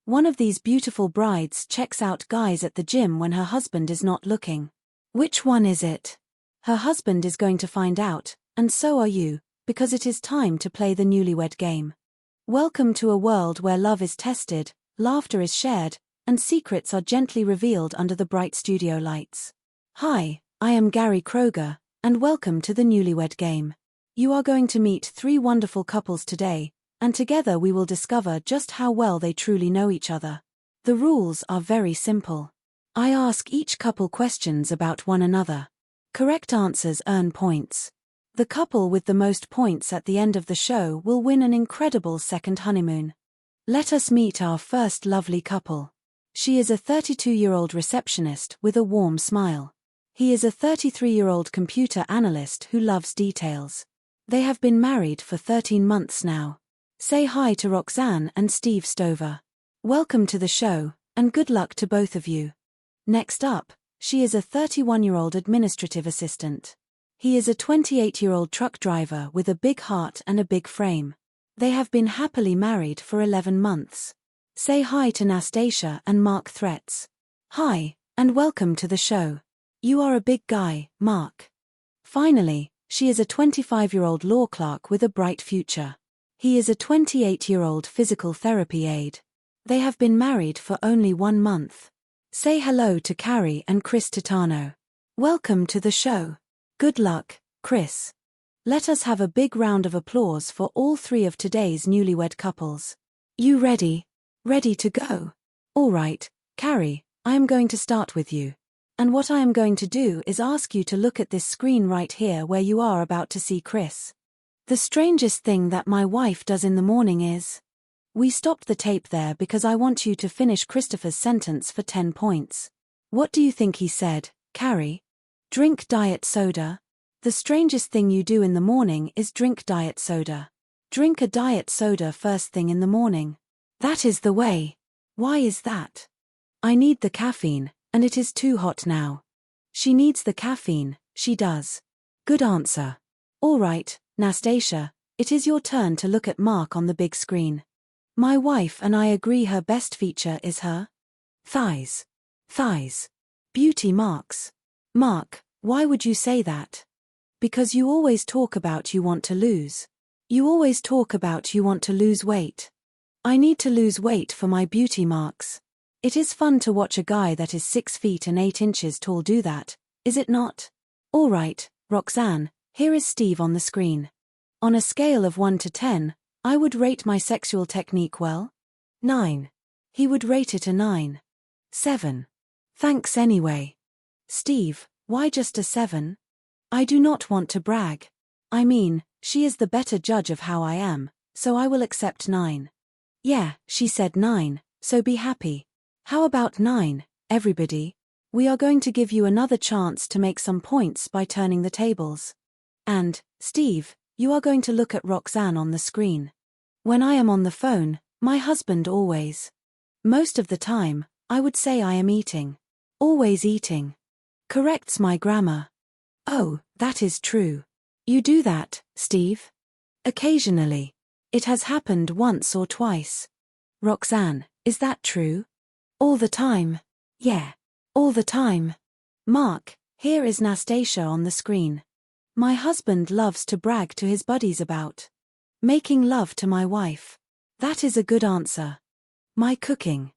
One of these beautiful brides checks out guys at the gym when her husband is not looking. Which one is it? Her husband is going to find out, and so are you, because it is time to play the Newlywed game. Welcome to a world where love is tested, laughter is shared, and secrets are gently revealed under the bright studio lights. Hi, I am Gary Kroger, and welcome to the Newlywed game. You are going to meet 3 wonderful couples today, and together we will discover just how well they truly know each other. The rules are very simple. I ask each couple questions about one another. Correct answers earn points. The couple with the most points at the end of the show will win an incredible second honeymoon. Let us meet our first lovely couple. She is a 32-year-old receptionist with a warm smile. He is a 33-year-old computer analyst who loves details. They have been married for 13 months now. Say hi to Roxanne and Steve Stover. Welcome to the show, and good luck to both of you. Next up, she is a 31-year-old administrative assistant. He is a 28-year-old truck driver with a big heart and a big frame. They have been happily married for 11 months. Say hi to Nastasia and Mark Threats. Hi, and welcome to the show. You are a big guy, Mark. Finally, she is a 25-year-old law clerk with a bright future. He is a 28-year-old physical therapy aide. They have been married for only 1 month. Say hello to Carrie and Chris Titano. Welcome to the show. Good luck, Chris. Let us have a big round of applause for all 3 of today's newlywed couples. You ready? Ready to go? All right, Carrie, I am going to start with you. And what I am going to do is ask you to look at this screen right here where you are about to see Chris. The strangest thing that my wife does in the morning is... We stopped the tape there because I want you to finish Christopher's sentence for 10 points. What do you think he said, Carrie? Drink diet soda. The strangest thing you do in the morning is drink diet soda. Drink a diet soda first thing in the morning. That is the way. Why is that? I need the caffeine, and it is too hot now. She needs the caffeine, she does. Good answer. All right, Nastasia, it is your turn to look at Mark on the big screen. My wife and I agree her best feature is her thighs. Thighs. Beauty marks. Mark, why would you say that? Because you always talk about you want to lose. You always talk about you want to lose weight. I need to lose weight for my beauty marks. It is fun to watch a guy that is 6 feet and 8 inches tall do that, is it not? All right, Roxanne, here is Steve on the screen. On a scale of 1 to 10, I would rate my sexual technique well. 9. He would rate it a 9. 7. Thanks anyway. Steve, why just a 7? I do not want to brag. I mean, she is the better judge of how I am, so I will accept 9. Yeah, she said 9, so be happy. How about 9, everybody? We are going to give you another chance to make some points by turning the tables. And, Steve, you are going to look at Roxanne on the screen. When I am on the phone, my husband always. Most of the time, I would say I am eating. Always eating. Corrects my grammar. Oh, that is true. You do that, Steve? Occasionally. It has happened once or twice. Roxanne, is that true? All the time. Yeah. All the time. Mark, here is Nastasia on the screen. My husband loves to brag to his buddies about making love to my wife. That is a good answer. My cooking.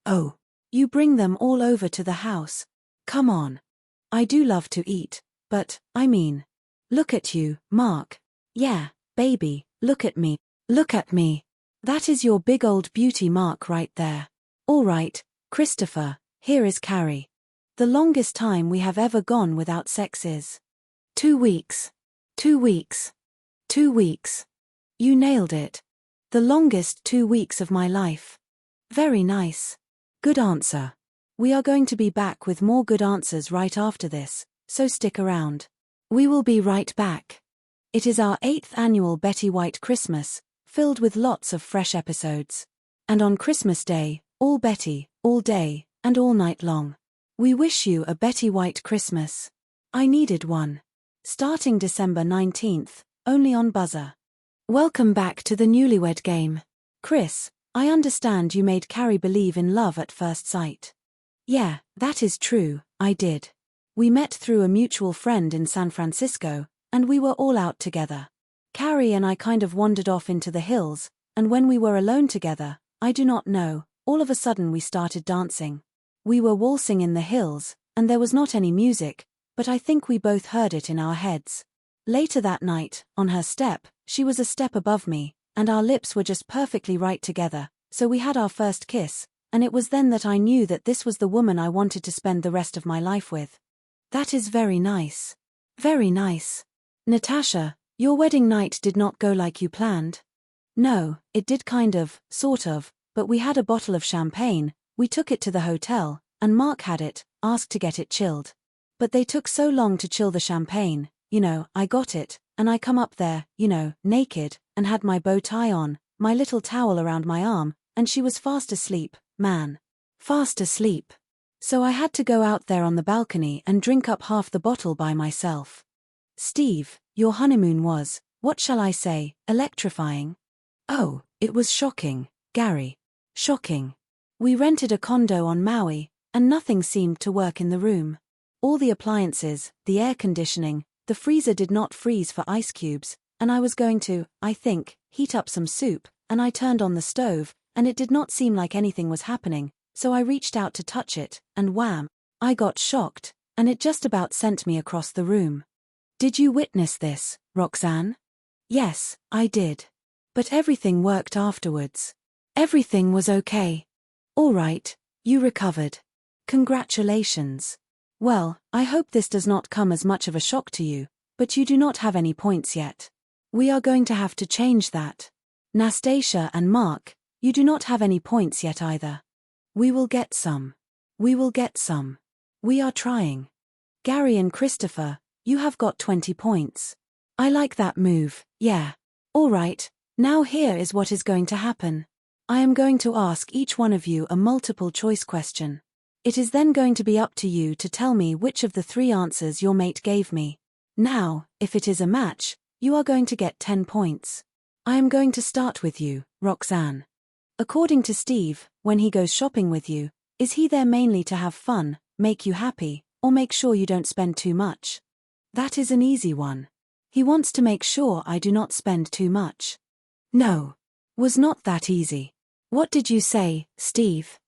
Oh, you bring them all over to the house. Come on. I do love to eat, but, I mean. Look at you, Mark. Yeah, baby, look at me. Look at me. That is your big old beauty mark right there. All right, Christopher, here is Carrie. The longest time we have ever gone without sex is 2 weeks. 2 weeks. 2 weeks. You nailed it. The longest 2 weeks of my life. Very nice. Good answer. We are going to be back with more good answers right after this, so stick around. We will be right back. It is our 8th annual Betty White Christmas, filled with lots of fresh episodes. And on Christmas Day, all Betty, all day, and all night long. We wish you a Betty White Christmas. I needed one. Starting December 19th, only on Buzzer. Welcome back to the Newlywed game. Chris, I understand you made Carrie believe in love at first sight. Yeah, that is true, I did. We met through a mutual friend in San Francisco, and we were all out together. Carrie and I kind of wandered off into the hills, and when we were alone together, I do not know, all of a sudden we started dancing. We were waltzing in the hills, and there was not any music, but I think we both heard it in our heads. Later that night, on her step, she was a step above me, and our lips were just perfectly right together, so we had our first kiss, and it was then that I knew that this was the woman I wanted to spend the rest of my life with. That is very nice. Very nice. Natasha, your wedding night did not go like you planned? No, it did kind of, sort of, but we had a bottle of champagne, we took it to the hotel, and Mark had it, asked to get it chilled. But they took so long to chill the champagne, I got it, and I come up there, naked, and had my bow tie on, my little towel around my arm, and she was fast asleep, man. Fast asleep. So I had to go out there on the balcony and drink up half the bottle by myself. Steve, your honeymoon was, what shall I say, electrifying? Oh, it was shocking, Gary. Shocking. We rented a condo on Maui, and nothing seemed to work in the room. All the appliances, the air conditioning, the freezer did not freeze for ice cubes, and I was going to, I think, heat up some soup, and I turned on the stove, and it did not seem like anything was happening, so I reached out to touch it, and wham! I got shocked, and it just about sent me across the room. Did you witness this, Roxanne? Yes, I did. But everything worked afterwards. Everything was okay. All right, you recovered. Congratulations. Well, I hope this does not come as much of a shock to you, but you do not have any points yet. We are going to have to change that. Nastasia and Mark, you do not have any points yet either. We will get some. We will get some. We are trying. Gary and Christopher, you have got 20 points. I like that move, yeah. All right, now here is what is going to happen. I am going to ask each one of you a multiple choice question. It is then going to be up to you to tell me which of the 3 answers your mate gave me. Now, if it is a match, you are going to get 10 points. I am going to start with you, Roxanne. According to Steve, when he goes shopping with you, is he there mainly to have fun, make you happy, or make sure you don't spend too much? That is an easy one. He wants to make sure I do not spend too much. No. Was not that easy. What did you say, Steve?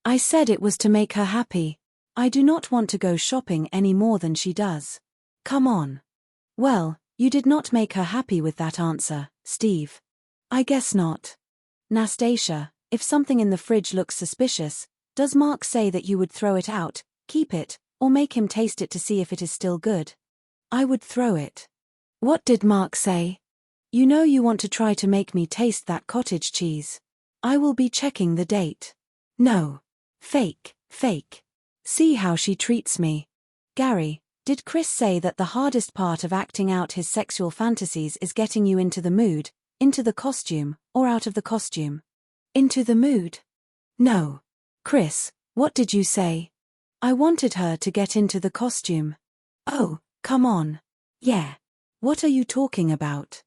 I said it was to make her happy. I do not want to go shopping any more than she does. Come on. Well, you did not make her happy with that answer, Steve. I guess not. Nastasia, if something in the fridge looks suspicious, does Mark say that you would throw it out, keep it, or make him taste it to see if it is still good? I would throw it. What did Mark say? You know you want to try to make me taste that cottage cheese. I will be checking the date. No. Fake, fake. See how she treats me. Gary, did Chris say that the hardest part of acting out his sexual fantasies is getting you into the mood, into the costume, or out of the costume? Into the mood? No. Chris, what did you say? I wanted her to get into the costume. Oh, come on. Yeah. What are you talking about?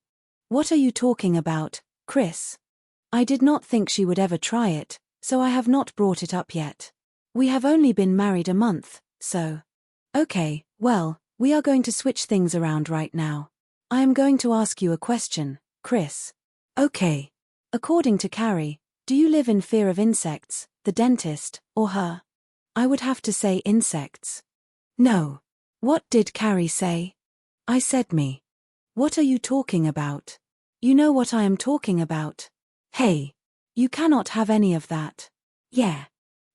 What are you talking about, Chris? I did not think she would ever try it, so I have not brought it up yet. We have only been married a month, so. Okay, well, we are going to switch things around right now. I am going to ask you a question, Chris. Okay. According to Carrie, do you live in fear of insects, the dentist, or her? I would have to say insects. No. What did Carrie say? I said me. What are you talking about? You know what I am talking about. Hey. You cannot have any of that. Yeah.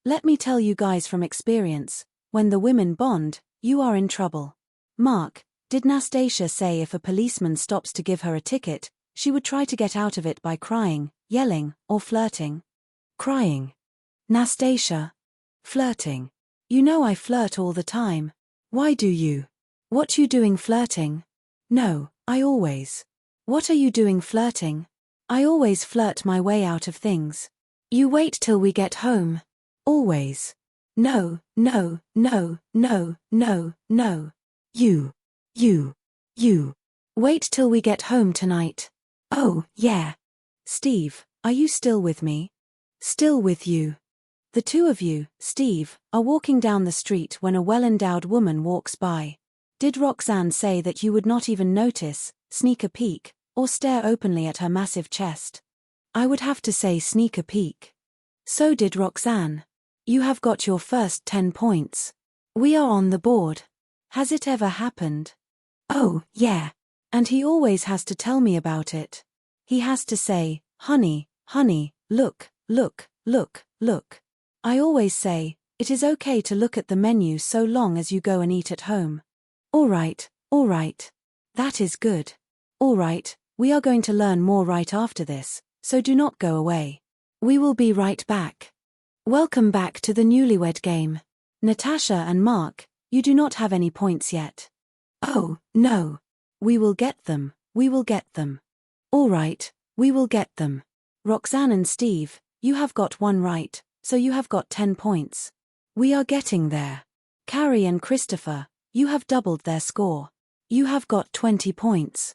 Let me tell you guys from experience, when the women bond, you are in trouble. Mark, did Nastasia say if a policeman stops to give her a ticket, she would try to get out of it by crying, yelling, or flirting? Crying. Nastasia. Flirting. You know I flirt all the time. Why do you? What you doing flirting? No, I always. What are you doing flirting? I always flirt my way out of things. You wait till we get home. Always. No, no, no, no, no, no. You. Wait till we get home tonight. Oh, yeah. Steve, are you still with me? Still with you. The two of you, Steve, are walking down the street when a well-endowed woman walks by. Did Roxanne say that you would not even notice, sneak a peek, or stare openly at her massive chest? I would have to say sneak a peek. So did Roxanne. You have got your first 10 points. We are on the board. Has it ever happened? Oh, yeah. And he always has to tell me about it. He has to say, honey, honey, look, look, look, look. I always say, it is okay to look at the menu so long as you go and eat at home. All right, all right. That is good. All right, we are going to learn more right after this, so do not go away. We will be right back. Welcome back to the Newlywed game. Natasha and Mark, you do not have any points yet. Oh, no. We will get them, we will get them. All right, we will get them. Roxanne and Steve, you have got one right, so you have got 10 points. We are getting there. Carrie and Christopher, you have doubled their score. You have got 20 points.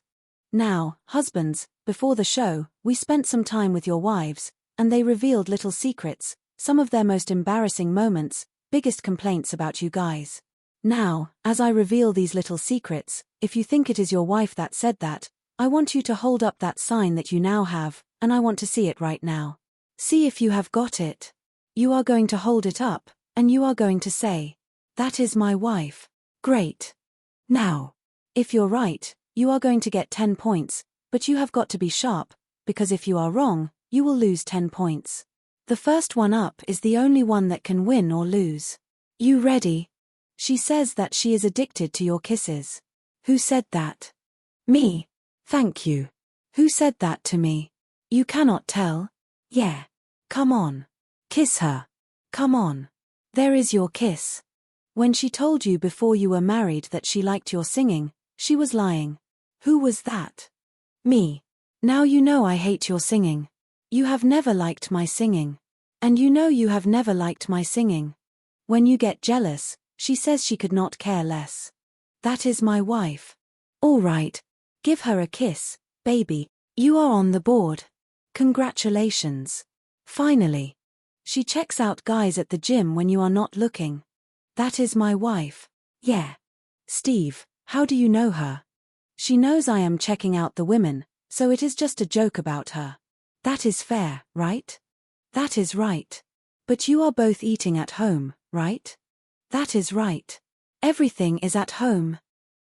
Now, husbands, before the show, we spent some time with your wives, and they revealed little secrets, some of their most embarrassing moments, biggest complaints about you guys. Now, as I reveal these little secrets, if you think it is your wife that said that, I want you to hold up that sign that you now have, and I want to see it right now. See if you have got it. You are going to hold it up, and you are going to say, "That is my wife." Great. Now, if you're right, you are going to get 10 points, but you have got to be sharp, because if you are wrong, you will lose 10 points. The first one up is the only one that can win or lose. You ready? She says that she is addicted to your kisses. Who said that? Me. Thank you. Who said that to me? You cannot tell? Yeah. Come on. Kiss her. Come on. There is your kiss. When she told you before you were married that she liked your singing, she was lying. Who was that? Me. Now you know I hate your singing. You have never liked my singing. And you know you have never liked my singing. When you get jealous, she says she could not care less. That is my wife. All right. Give her a kiss, baby. You are on the board. Congratulations. Finally. She checks out guys at the gym when you are not looking. That is my wife. Yeah. Steve, how do you know her? She knows I am checking out the women, so it is just a joke about her. That is fair, right? That is right. But you are both eating at home, right? That is right. Everything is at home.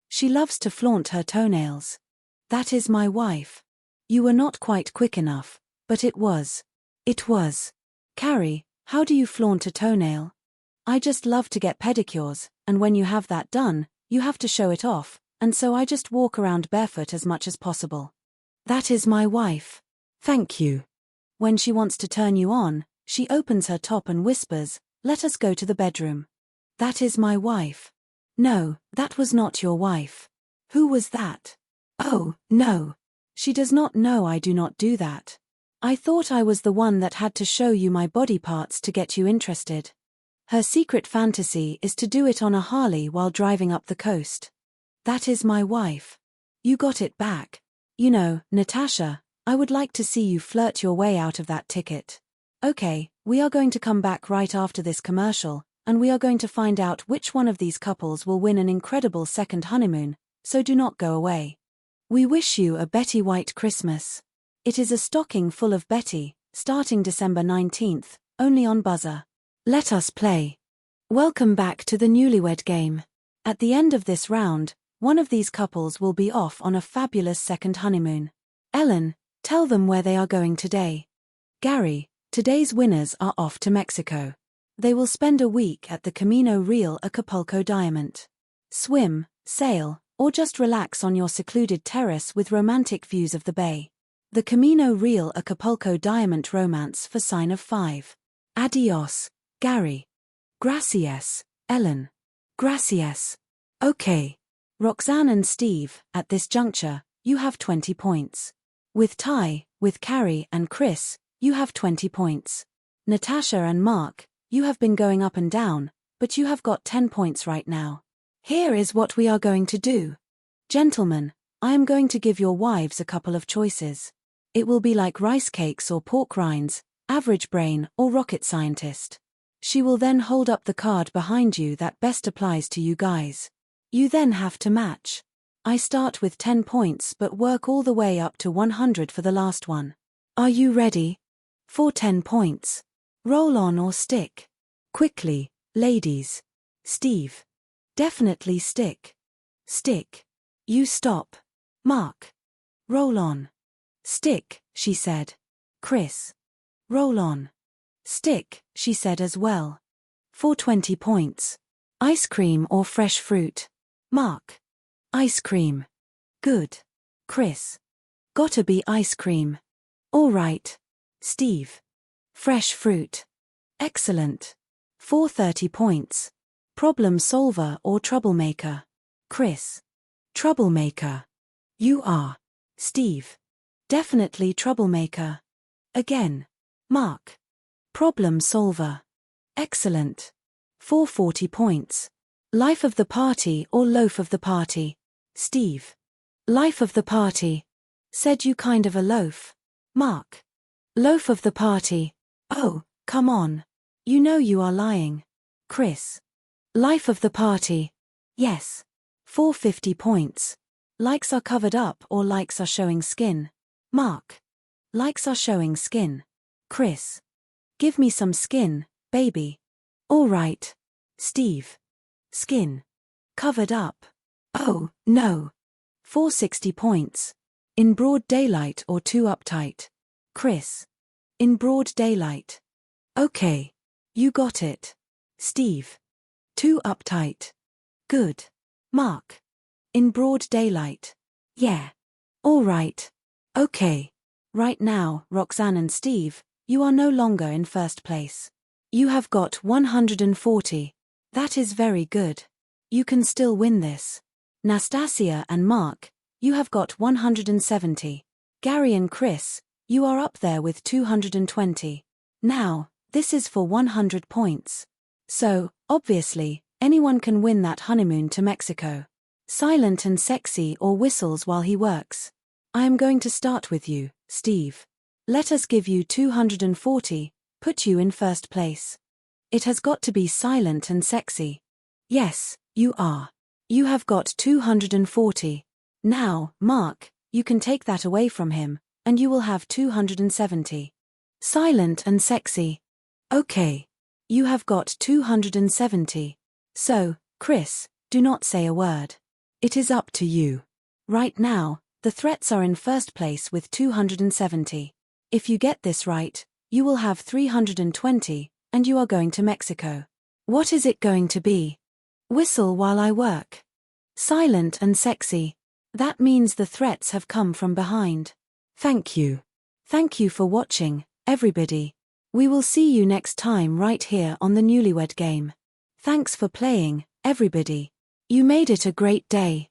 She loves to flaunt her toenails. That is my wife. You were not quite quick enough, but it was. It was. Carrie, how do you flaunt a toenail? I just love to get pedicures, and when you have that done, you have to show it off, and so I just walk around barefoot as much as possible. That is my wife. Thank you. When she wants to turn you on, she opens her top and whispers, "Let us go to the bedroom." That is my wife. No, that was not your wife. Who was that? Oh, no. She does not know I do not do that. I thought I was the one that had to show you my body parts to get you interested. Her secret fantasy is to do it on a Harley while driving up the coast. That is my wife. You got it back. You know, Natasha, I would like to see you flirt your way out of that ticket. Okay, we are going to come back right after this commercial, and we are going to find out which one of these couples will win an incredible second honeymoon, so do not go away. We wish you a Betty White Christmas. It is a stocking full of Betty, starting December 19th, only on Buzzer. Let us play. Welcome back to the Newlywed game. At the end of this round, one of these couples will be off on a fabulous second honeymoon. Ellen, tell them where they are going today. Gary, today's winners are off to Mexico. They will spend a week at the Camino Real Acapulco Diamond. Swim, sail, or just relax on your secluded terrace with romantic views of the bay. The Camino Real Acapulco Diamond Romance for sign of 5. Adios, Gary. Gracias, Ellen. Gracias. Okay. Roxanne and Steve, at this juncture, you have 20 points. With Ty, with Carrie and Chris, you have 20 points. Natasha and Mark, you have been going up and down, but you have got 10 points right now. Here is what we are going to do. Gentlemen, I am going to give your wives a couple of choices. It will be like rice cakes or pork rinds, average brain, or rocket scientist. She will then hold up the card behind you that best applies to you guys. You then have to match. I start with 10 points but work all the way up to 100 for the last one. Are you ready? For 10 points. Roll on or stick. Quickly, ladies. Steve. Definitely stick. Stick. You stop. Mark. Roll on. Stick, she said. Chris. Roll on. Stick, she said as well. For 20 points. Ice cream or fresh fruit. Mark. Ice cream. Good. Chris. Gotta be ice cream. All right. Steve. Fresh fruit. Excellent. For 30 points. Problem solver or troublemaker. Chris. Troublemaker. You are. Steve. Definitely troublemaker. Again. Mark. Problem solver. Excellent. For 40 points. Life of the party or loaf of the party. Steve. Life of the party. Said you kind of a loaf. Mark. Loaf of the party. Oh, come on. You know you are lying. Chris. Life of the party. Yes. For 50 points. Likes are covered up or likes are showing skin. Mark. Likes are showing skin. Chris. Give me some skin, baby. All right. Steve. Skin. Covered up. Oh, no. For 60 points. In broad daylight or too uptight. Chris. In broad daylight. Okay. You got it. Steve. Too uptight. Good. Mark. In broad daylight. Yeah. All right. Okay. Right now, Roxanne and Steve, you are no longer in first place. You have got 140. That is very good. You can still win this. Nastasia and Mark, you have got 170. Gary and Chris, you are up there with 220. Now, this is for 100 points. So, obviously, anyone can win that honeymoon to Mexico. Silent and sexy or whistles while he works. I am going to start with you, Steve. Let us give you 240, put you in first place. It has got to be silent and sexy. Yes, you are. You have got 240. Now, Mark, you can take that away from him, and you will have 270. Silent and sexy. Okay. You have got 270. So, Chris, do not say a word. It is up to you. Right now, the threats are in first place with 270. If you get this right, you will have 320, and you are going to Mexico. What is it going to be? Whistle while I work. Silent and sexy. That means the threats have come from behind. Thank you. Thank you for watching, everybody. We will see you next time right here on the Newlywed game. Thanks for playing, everybody. You made it a great day.